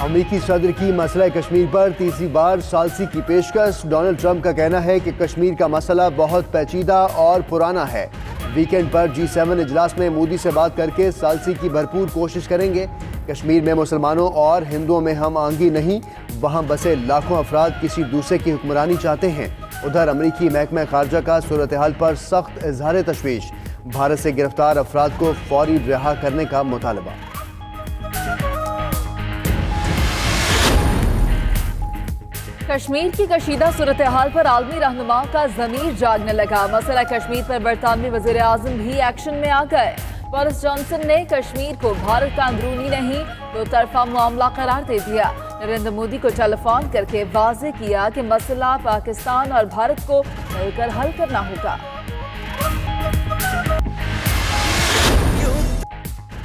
अमेरिकी सदर की मसला कश्मीर पर तीसरी बार सालसी की पेशकश। डोनाल्ड ट्रंप का कहना है कि कश्मीर का मसला बहुत पेचीदा और पुराना है। वीकेंड पर G7 इजलास में मोदी से बात करके सालसी की भरपूर कोशिश करेंगे। कश्मीर में मुसलमानों और हिंदुओं में हम आंगी नहीं, वहाँ बसे लाखों अफराद किसी दूसरे की हुक्मरानी चाहते हैं। उधर अमरीकी महकमा खारजा का सूरत हाल पर सख्त इजहार तशवीश। भारत से गिरफ्तार अफराद को फौरी रिहा करने का मुतालबा। कश्मीर की कशीदा सूरत हाल पर आलमी रहनुमा का ज़मीर जागने लगा। मसला कश्मीर पर बरतानवी वज़ीर आज़म भी एक्शन में आ गए। बोरिस जॉनसन ने कश्मीर को भारत का अंदरूनी नहीं दो तरफा मामला करार दे दिया। नरेंद्र मोदी को टेलीफोन करके वाज़ेह किया कि मसला पाकिस्तान और भारत को मिलकर हल करना होगा।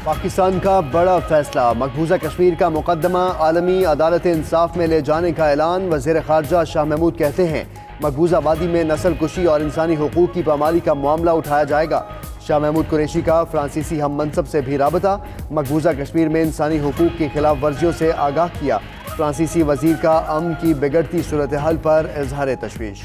पाकिस्तान का बड़ा फैसला, मकबूजा कश्मीर का मुकदमा आलमी अदालत इंसाफ में ले जाने का ऐलान। वज़ीर ख़ारजा शाह महमूद कहते हैं मकबूजा वादी में नस्ल कुशी और इंसानी हुकूक की पामाली का मामला उठाया जाएगा। शाह महमूद कुरैशी का फ्रांसीसी हम मनसब से भी राबता, मकबूजा कश्मीर में इंसानी हुकूक की खिलाफ वर्जियों से आगाह किया। फ्रांसीसी वजीर का अमन की बिगड़ती सूरत हाल पर इजहार तशवीश।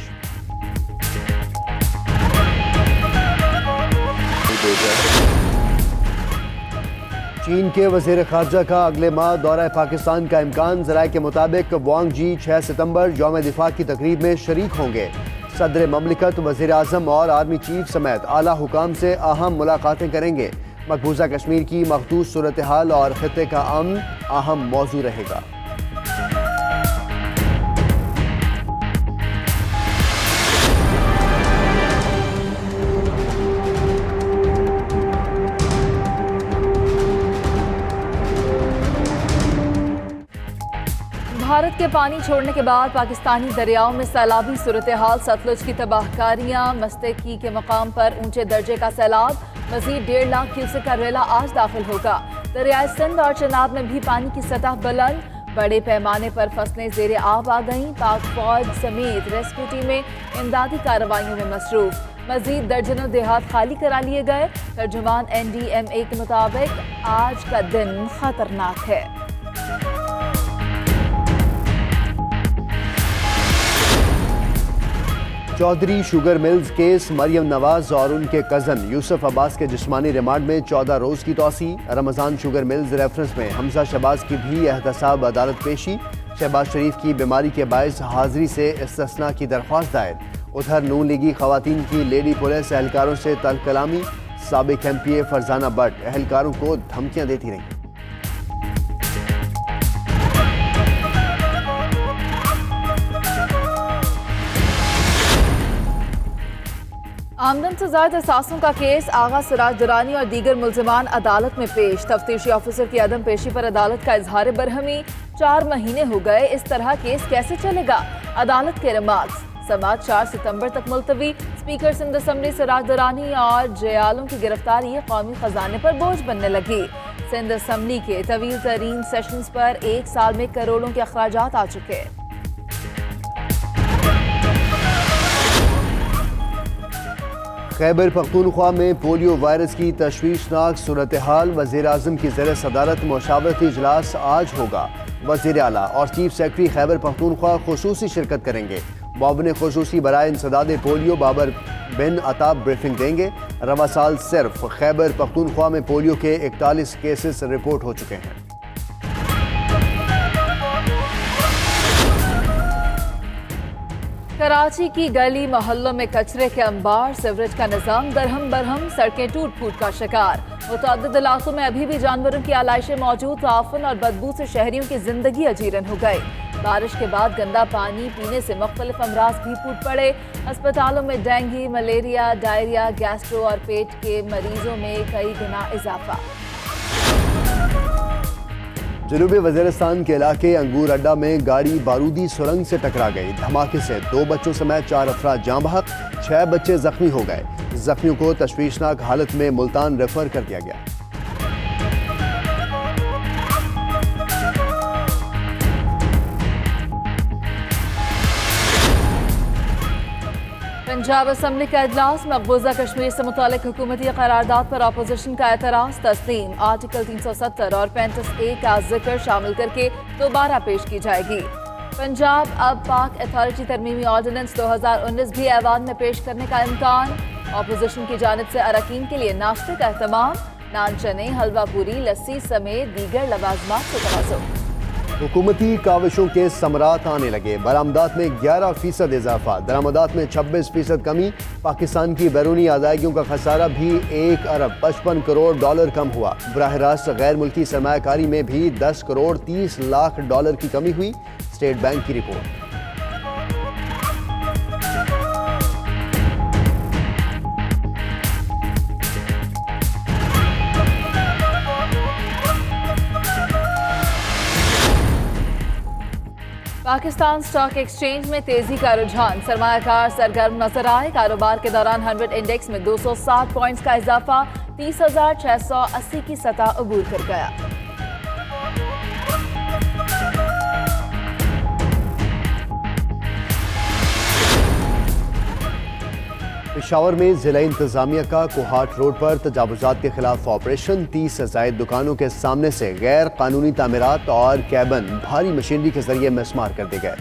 चीन के वज़ीर ख़ारजा का अगले माह दौरा पाकिस्तान का इम्कान। ज़राए के मुताबिक वांग जी 6 सितंबर यौम दिफा की तकरीब में शरीक होंगे। सदर ममलिकत, वज़ीर आज़म और आर्मी चीफ समेत आला हुकाम से अहम मुलाकातें करेंगे। मकबूजा कश्मीर की मखदूस सूरत हाल और खित्ते का अमन अहम मौजू रहेगा। भारत के पानी छोड़ने के बाद पाकिस्तानी दरियाओं में सैलाबी सूरत हाल। सतलुज की तबाहकारियां, मस्तकी के मकाम पर ऊंचे दर्जे का सैलाब। मजीद 1.5 लाख क्यूसेक का रेला आज दाखिल होगा। दरियाए सिंध और चनाब में भी पानी की सतह बुलंद। बड़े पैमाने पर फसलें जेर आब आ गईं। पाक फौज समेत रेस्क्यू टीमें इमदादी कार्रवाइयों में मसरूफ। मजीद दर्जनों देहात खाली करा लिए गए। तर्जुमान NDMA के मुताबिक आज का दिन खतरनाक है। Chaudhry sugar mills case, Maryam Nawaz और उनके कज़न यूसुफ अब्बास के जिस्मानी रिमांड में 14 रोज़ की तौसी। रमज़ान शुगर मिल्स रेफरेंस में हमजा शहबाज की भी एहतसाब अदालत पेशी। शहबाज शरीफ की बीमारी के बायस हाजिरी से इस्तिस्ना की दरख्वास्त दायर। उधर नून लीगी खवातीन की लेडी पुलिस एहलकारों से तल्ख कलामी। साबिक MPA फरजाना भट्ट एहलकारों को धमकियां देती रहीं। आमदन से ज्यादा असासों का केस, आगा सिराज दुरानी और दीगर मुल्जिमान अदालत में पेश। तफ्तीशी ऑफिसर की अदम पेशी पर अदालत का इजहार बरहमी। 4 महीने हो गए, इस तरह केस कैसे चलेगा? अदालत के रिमार्क्स। समात 4 सितंबर तक मुलतवी। स्पीकर सिंध असम्बली सिराज दुरानी और जयालों की गिरफ्तारी कौमी खजाने पर बोझ बनने लगी। सिंध असम्बली के तवील तरीन सेशंस पर 1 साल में करोड़ों के अखराजात आ चुके। खैबर पख्तूनख्वा में पोलियो वायरस की तशवीशनाक सूरत हाल। वज़ीर आज़म की ज़ेर सदारत मुशावरती इजलास आज होगा। वज़ीर आला और चीफ सेक्रेटरी खैबर पख्तूनख्वा खुसूसी शिरकत करेंगे। मुआविन खुसूसी बराए इंसदाद पोलियो बाबर बिन अताब ब्रीफिंग देंगे। रवा साल सिर्फ खैबर पख्तूनख्वा में पोलियो के 41 केसेस रिपोर्ट हो चुके हैं। कराची की गली मोहल्लों में कचरे के अंबार, सीवरेज का निजाम दरहम बरहम, सड़कें टूट फूट का शिकार। मुतअद्दिद इलाकों में अभी भी जानवरों की आलाइशें मौजूद। ताफन और बदबू से शहरियों की जिंदगी अजीरन हो गई। बारिश के बाद गंदा पानी पीने से मुख्तलिफ अमराज भी फूट पड़े। अस्पतालों में डेंगू, मलेरिया, डायरिया, गैस्ट्रो और पेट के मरीजों में कई गुना इजाफा। जनूबी वज़ीरिस्तान के इलाके अंगूर अड्डा में गाड़ी बारूदी सुरंग से टकरा गई। धमाके से 2 बच्चों समेत 4 अफराद जाँ बहक, 6 बच्चे जख्मी हो गए। जख्मियों को तशवीशनाक हालत में मुल्तान रेफर कर दिया गया। पंजाब असम्बली का इजलास, मकबूजा कश्मीर से मुतालिक हुकूमती करारदाद पर अपोजिशन का एतराज़ तस्लीम। आर्टिकल 370 और 35A का जिक्र शामिल करके दोबारा पेश की जाएगी। पंजाब अब पाक अथॉरिटी तरमीमी ऑर्डिनेंस 2019 भी ऐवान में पेश करने का इम्कान। अपोजिशन की जानिब से अरकान के लिए नाश्ते का एहतमाम, नान चने, हलवा पूरी, लस्सी समेत दीगर लवाजमात से तवज्जो। हुकूमती काविशों के समरात आने लगे, बरामदात में 11% इजाफा, दरामदात में 26% कमी। पाकिस्तान की बैरूनी अदायगियों का खसारा भी 1 अरब 55 करोड़ डॉलर कम हुआ। बराह रास्त गैर मुल्की सरमायाकारी में भी 10 करोड़ 30 लाख डॉलर की कमी हुई। स्टेट बैंक की रिपोर्ट। पाकिस्तान स्टॉक एक्सचेंज में तेजी का रुझान, सरमायाकार सरगर्म नजर आए। कारोबार के दौरान 100 इंडेक्स में 260 पॉइंट्स का इजाफा, 30,680 की सतह अबूर कर गया। पेशावर में जिला इंतजामिया का कोहाट रोड पर तजावुजात के खिलाफ ऑपरेशन, 30 से जायद दुकानों के सामने से गैर कानूनी तामीरात और कैबन भारी मशीनरी के जरिए मिसमार कर दिए गए।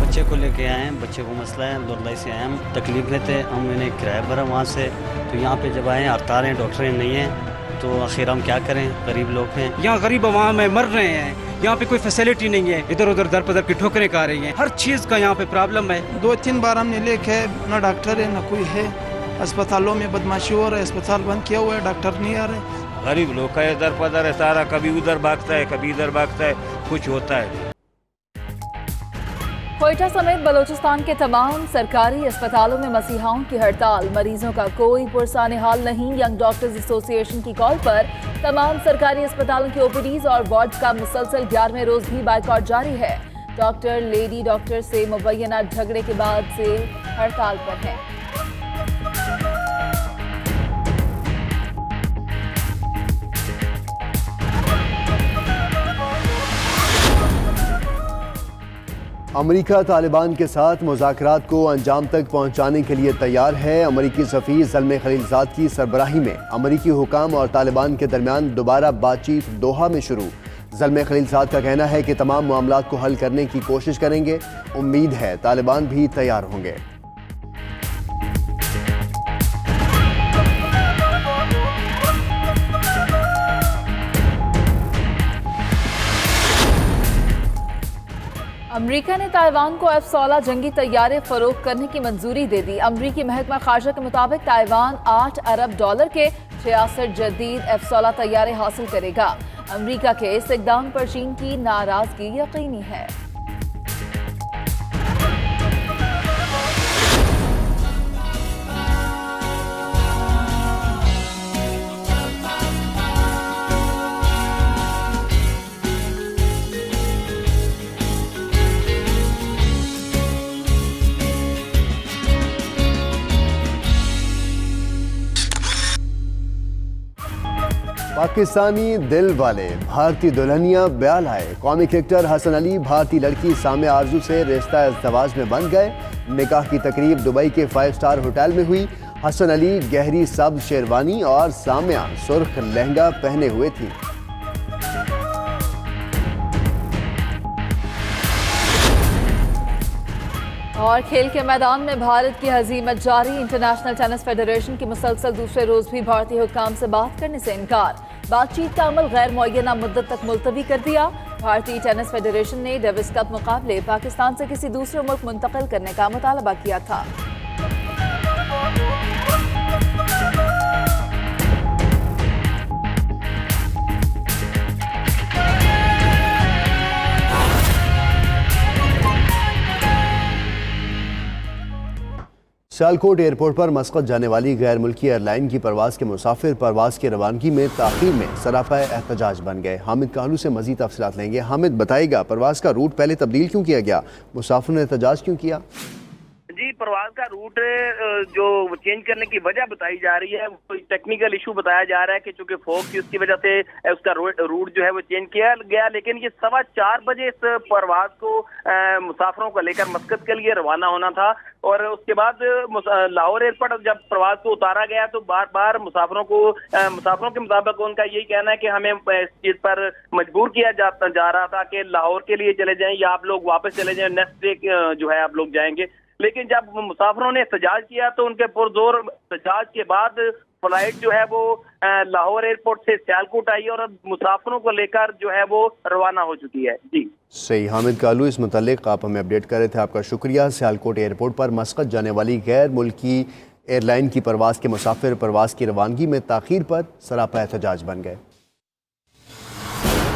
बच्चे को लेके आए हैं, बच्चे को मसला है, लुरलाई से आए हम, तकलीफ में थे, हम मैंने किराया भरा वहाँ से, तो यहाँ पे जब आए हड़ताल हैं, डॉक्टर नहीं हैं, तो आखिर हम क्या करें, गरीब लोग हैं। यहाँ गरीब अवाम है, मर रहे हैं, यहाँ पे कोई फैसिलिटी नहीं है, इधर उधर दर पदर की ठोकरें खा रही हैं, हर चीज़ का यहाँ पे प्रॉब्लम है। 2-3 बार हमने लेके, ना डॉक्टर है ना कोई है, अस्पतालों में बदमाशी हो रहा है, अस्पताल बंद किया हुआ है, डॉक्टर नहीं आ रहे। गरीब लोग का इधर पदर है सारा, कभी उधर भागता है, कभी इधर भागता है, कुछ होता है। क्वेटा समेत बलोचिस्तान के तमाम सरकारी अस्पतालों में मसीहाओं की हड़ताल, मरीजों का कोई पुरसाने हाल नहीं। यंग डॉक्टर्स एसोसिएशन की कॉल पर तमाम सरकारी अस्पतालों की ओपीडीज और वार्ड का मुसलसल 11वें रोज भी बाइकआउट जारी है। डॉक्टर लेडी डॉक्टर से मुबैना झगड़े के बाद से हड़ताल पर हैं। अमेरिका तालिबान के साथ मुज़ाकरात को अंजाम तक पहुंचाने के लिए तैयार है। अमेरिकी सफ़ीर ज़ल्मे खलीलज़ाद की सरबराही में अमेरिकी हुकाम और तालिबान के दरमियान दोबारा बातचीत दोहा में शुरू। ज़ल्मे खलीलज़ाद का कहना है कि तमाम मामलात को हल करने की कोशिश करेंगे। उम्मीद है तालिबान भी तैयार होंगे। अमरीका ने ताइवान को F-16 जंगी तैयारे फरोख्त करने की मंजूरी दे दी। अमरीकी महकमा खारजा के मुताबिक ताइवान 8 अरब डॉलर के 66 जदीद F-16 तैयारे हासिल करेगा। अमरीका के इस इक़दाम पर चीन की नाराजगी यकीनी है। पाकिस्तानी दिल वाले भारतीय दुल्हनिया ब्याह आए। कौमी क्रिकेटर हसन अली भारतीय लड़की साम्या आरजू से रिश्ता इज़्दवाज में बन गए। निकाह की तकरीब दुबई के 5 स्टार होटल में हुई। हसन अली गहरी सब्ज शेरवानी और साम्या सुर्ख लहंगा पहने हुए थी। और खेल के मैदान में भारत की हजीमत जारी। इंटरनेशनल टेनिस फेडरेशन की मुसलसल दूसरे रोज भी भारतीय हुक्काम से बात करने से इनकार। बातचीत का अमल गैर मुअय्यना मुद्दत तक मुलतवी कर दिया। भारतीय टेनिस फेडरेशन ने डेविस कप मुकाबले पाकिस्तान से किसी दूसरे मुल्क मुंतकिल करने का मुतालबा किया था। सियालकोट एयरपोर्ट पर मस्कत जाने वाली गैर मुल्की एयरलाइन की परवाज़ के मुसाफिर परवाज़ की रवानगी में ताख़ीर में सरापा एहतजाज बन गए। हामिद कालू से मज़ीद तफसीलात लेंगे। हामिद, बताइएगा परवाज़ का रूट पहले तब्दील क्यों किया गया, मुसाफिर ने एहतजाज क्यों किया? जी, प्रवास का रूट जो चेंज करने की वजह बताई जा रही है वो टेक्निकल इशू बताया जा रहा है कि चूंकि फॉग थी उसकी वजह से उसका रूट जो है वो चेंज किया गया। लेकिन ये 4:15 बजे इस प्रवास को मुसाफिरों को लेकर मस्कत के लिए रवाना होना था और उसके बाद लाहौर एयरपोर्ट जब प्रवास को उतारा गया तो बार बार मुसाफिरों के मुताबिक उनका यही कहना है कि हमें इस चीज पर मजबूर किया जा रहा था कि लाहौर के लिए चले जाएं या आप लोग वापस चले जाएं, नेक्स्ट डे जो है आप लोग जाएंगे। लेकिन जब मुसाफिरों ने एहतजाज किया तो उनके पुरजोर एहतजाज के बाद फ्लाइट जो है वो लाहौर एयरपोर्ट से सियालकोट आई और अब मुसाफिरों को लेकर जो है वो रवाना हो चुकी है। जी सही, हामिद कालू, इस मुतालिक आप हमें अपडेट कर रहे थे, आपका शुक्रिया। सियालकोट एयरपोर्ट पर मस्कत जाने वाली गैर मुल्की एयरलाइन की परवास के मुसाफिर परवास की रवानगी में ताख़ीर पर सरापा एहतजाज बन गए।